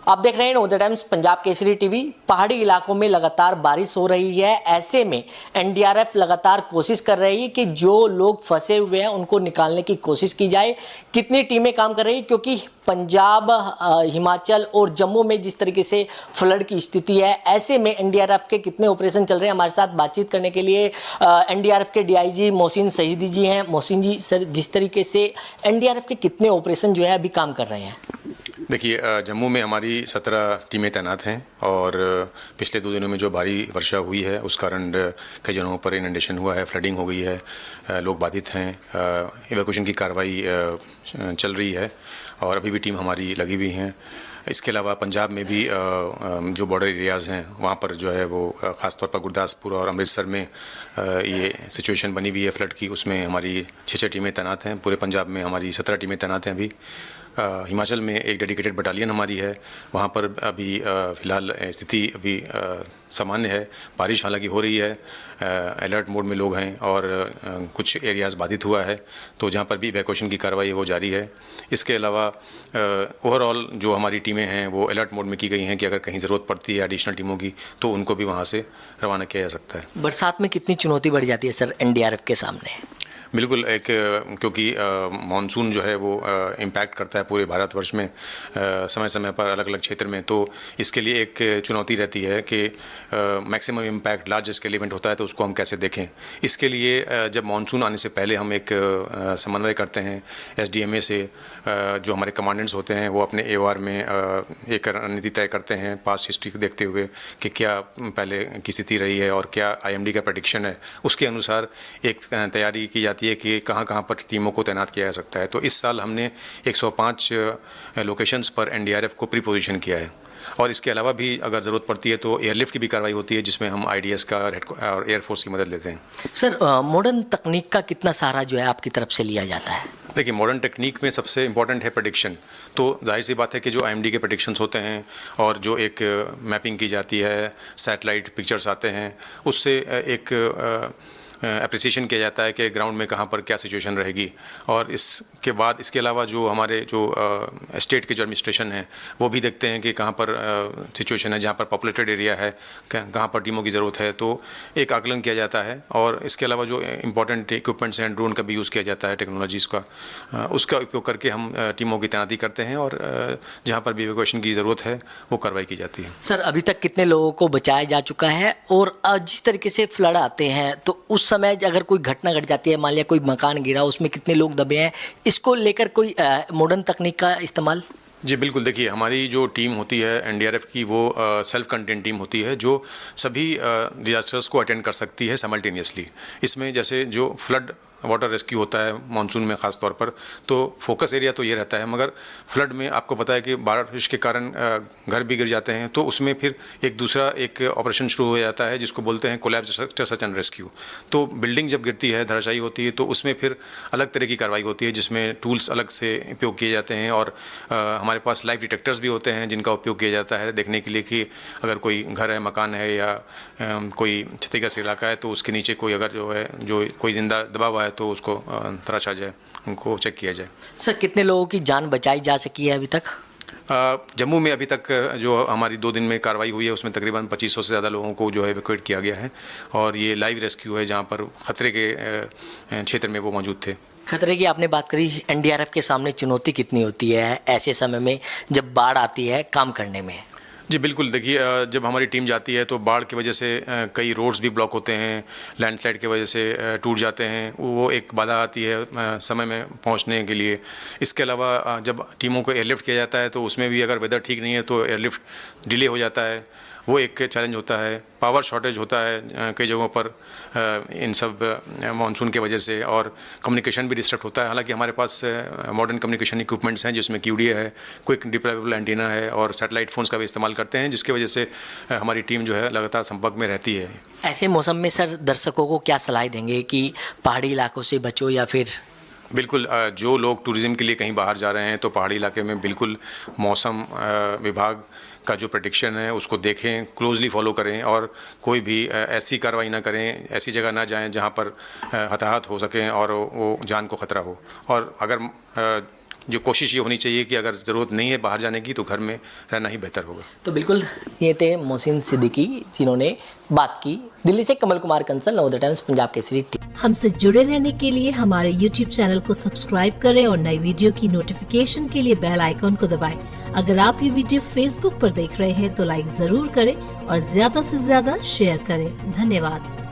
आप देख रहे हैं know the times Punjab Kesari TV. पहाड़ी इलाकों में लगातार बारिश हो रही है। ऐसे में एनडीआरएफ लगातार कोशिश कर रही है कि जो लोग फंसे हुए हैं उनको निकालने की कोशिश की जाए। कितनी टीमें काम कर रही है, क्योंकि पंजाब, हिमाचल और जम्मू में जिस तरीके से फ्लड की स्थिति है, ऐसे में एनडीआरएफ के कितने ऑपरेशन चल रहे हैं। हमारे साथ बातचीत करने के लिए एनडीआरएफ के डीआईजी मोहसिन सईदी जी हैं। मोहसिन जी, सर, जिस तरीके से एनडीआरएफ के कितने ऑपरेशन जो है अभी काम कर रहे हैं? देखिए, जम्मू में हमारी 17 टीमें तैनात हैं और पिछले 2 दिनों में जो भारी वर्षा हुई है उस कारण कई जगहों पर इनंडेशन हुआ है, फ्लडिंग हो गई है, लोग बाधित हैं। इवैक्यूएशन की कार्रवाई चल रही है और अभी भी टीम हमारी लगी हुई हैं। इसके अलावा पंजाब में भी जो बॉर्डर एरियाज़ हैं वहाँ पर जो है वो ख़ासतौर पर गुरदासपुर और अमृतसर में ये सिचुएशन बनी हुई है फ्लड की। उसमें हमारी 6 टीमें तैनात हैं। पूरे पंजाब में हमारी 17 टीमें तैनात हैं अभी। हिमाचल में एक डेडिकेटेड बटालियन हमारी है, वहाँ पर अभी फ़िलहाल स्थिति अभी सामान्य है। बारिश हालांकि हो रही है, अलर्ट मोड में लोग हैं और कुछ एरियाज़ बाधित हुआ है, तो जहाँ पर भी इवैक्यूएशन की कार्रवाई है वो जारी है। इसके अलावा ओवरऑल जो हमारी टीमें हैं वो अलर्ट मोड में की गई हैं कि अगर कहीं ज़रूरत पड़ती है एडिशनल टीमों की तो उनको भी वहाँ से रवाना किया जा सकता है। बरसात में कितनी चुनौती बढ़ जाती है सर एनडीआरएफ के सामने? बिल्कुल, क्योंकि मानसून जो है वो इम्पैक्ट करता है पूरे भारतवर्ष में समय समय पर अलग अलग क्षेत्र में, तो इसके लिए एक चुनौती रहती है कि maximum impact large scale event होता है तो उसको हम कैसे देखें। इसके लिए जब मानसून आने से पहले हम एक समन्वय करते हैं एसडीएमए से। जो हमारे कमांडेंट्स होते हैं वो अपने एओआर में एक रणनीति तय करते हैं पास्ट हिस्ट्री को देखते हुए कि क्या पहले की स्थिति रही है और क्या आईएमडी का प्रेडिक्शन है। उसके अनुसार एक तैयारी की जाती है कि कहाँ कहाँ पर टीमों को तैनात किया जा सकता है। तो इस साल हमने 105 लोकेशंस पर एनडीआरएफ को प्री पोजीशन किया है और इसके अलावा भी अगर ज़रूरत पड़ती है तो एयरलिफ्ट की भी कार्रवाई होती है जिसमें हम आईडीएस का और एयरफोर्स की मदद लेते हैं। सर, मॉडर्न तकनीक का कितना सहारा जो है आपकी तरफ से लिया जाता है? देखिए, मॉडर्न टेक्निक में सबसे इम्पॉर्टेंट है प्रेडिक्शन। तो जाहिर सी बात है कि जो आईएमडी के प्रेडिक्शंस होते हैं और जो एक मैपिंग की जाती है, सैटेलाइट पिक्चर्स आते हैं, उससे एक अप्रिसिएशन किया जाता है कि ग्राउंड में कहाँ पर क्या सिचुएशन रहेगी। और इसके बाद इसके अलावा जो हमारे जो स्टेट के जो एडमिनिस्ट्रेशन है वो भी देखते हैं कि कहाँ पर सिचुएशन है, जहाँ पर पॉपुलेटेड एरिया है, कहाँ पर टीमों की ज़रूरत है, तो एक आकलन किया जाता है। और इसके अलावा जो इंपॉर्टेंट इक्विपमेंट्स हैं, ड्रोन का भी यूज़ किया जाता है, टेक्नोलॉजीज़ का, उसका उपयोग करके हम टीमों की तैनाती करते हैं और जहाँ पर भी इवैक्यूएशन की ज़रूरत है वो कार्रवाई की जाती है। सर, अभी तक कितने लोगों को बचाया जा चुका है? और जिस तरीके से फ्लड आते हैं तो उस समय अगर कोई घटना घट जाती है, मान लिया कोई मकान गिरा, उसमें कितने लोग दबे हैं, इसको लेकर कोई मॉडर्न तकनीक का इस्तेमाल? जी बिल्कुल, देखिए हमारी जो टीम होती है एनडीआरएफ की वो सेल्फ कंटेंट टीम होती है जो सभी डिजास्टर्स को अटेंड कर सकती है साइमल्टेनियसली। इसमें जैसे जो फ्लड वाटर रेस्क्यू होता है मानसून में ख़ास तौर पर, तो फोकस एरिया तो ये रहता है, मगर फ्लड में आपको पता है कि बारिश के कारण घर भी गिर जाते हैं, तो उसमें फिर एक दूसरा एक ऑपरेशन शुरू हो जाता है जिसको बोलते हैं कोलैप्स सर्च एंड रेस्क्यू। तो बिल्डिंग जब गिरती है, धराशायी होती है, तो उसमें फिर अलग तरह की कार्रवाई होती है जिसमें टूल्स अलग से उपयोग किए जाते हैं और हमारे पास लाइव डिटेक्टर्स भी होते हैं जिनका उपयोग किया जाता है देखने के लिए कि अगर कोई घर है, मकान है या कोई क्षतिग्रस्त इलाका है तो उसके नीचे कोई अगर जो कोई जिंदा दबा हुआ है तो उसको तराशा जाए, उनको चेक किया जाए। सर, कितने लोगों की जान बचाई जा सकी है अभी तक? जम्मू में अभी तक जो हमारी 2 दिन में कार्रवाई हुई है उसमें तकरीबन 2500 से ज़्यादा लोगों को जो है इवैक्यूएट किया गया है और ये लाइव रेस्क्यू है जहाँ पर खतरे के क्षेत्र में वो मौजूद थे। खतरे की आपने बात करी, एनडीआरएफ के सामने चुनौती कितनी होती है ऐसे समय में जब बाढ़ आती है काम करने में? जी बिल्कुल, देखिए जब हमारी टीम जाती है तो बाढ़ की वजह से कई रोड्स भी ब्लॉक होते हैं, लैंडस्लाइड की वजह से टूट जाते हैं, वो एक बाधा आती है समय में पहुंचने के लिए। इसके अलावा जब टीमों को एयरलिफ्ट किया जाता है तो उसमें भी अगर वेदर ठीक नहीं है तो एयरलिफ्ट डिले हो जाता है, वो एक चैलेंज होता है। पावर शॉर्टेज होता है कई जगहों पर इन सब मानसून के वजह से, और कम्युनिकेशन भी डिस्टर्ब होता है। हालांकि हमारे पास मॉडर्न कम्युनिकेशन इक्विपमेंट्स हैं जिसमें क्यूडीए है, क्विक डिप्लॉयबल एंटीना है और सैटेलाइट फ़ोन्स का भी इस्तेमाल करते हैं जिसकी वजह से हमारी टीम जो है लगातार संपर्क में रहती है। ऐसे मौसम में सर दर्शकों को क्या सलाह देंगे कि पहाड़ी इलाकों से बचो या फिर? बिल्कुल, जो लोग टूरिज़्म के लिए कहीं बाहर जा रहे हैं तो पहाड़ी इलाके में बिल्कुल मौसम विभाग का जो प्रेडिक्शन है उसको देखें, क्लोजली फॉलो करें और कोई भी ऐसी कार्रवाई ना करें, ऐसी जगह ना जाएं जहां पर हताहत हो सकें और वो जान को ख़तरा हो। और अगर जो कोशिश ये होनी चाहिए कि अगर ज़रूरत नहीं है बाहर जाने की तो घर में रहना ही बेहतर होगा। तो बिल्कुल ये थे मोहसिन सिद्दीकी जिन्होंने बात की। दिल्ली से कमल कुमार कंसल, नवोदय टाइम्स, पंजाब केसरी टीवी। हमसे जुड़े रहने के लिए हमारे YouTube चैनल को सब्सक्राइब करें और नई वीडियो की नोटिफिकेशन के लिए बेल आइकॉन को दबाएं। अगर आप ये वीडियो Facebook पर देख रहे हैं तो लाइक जरूर करें और ज्यादा से ज्यादा शेयर करें। धन्यवाद।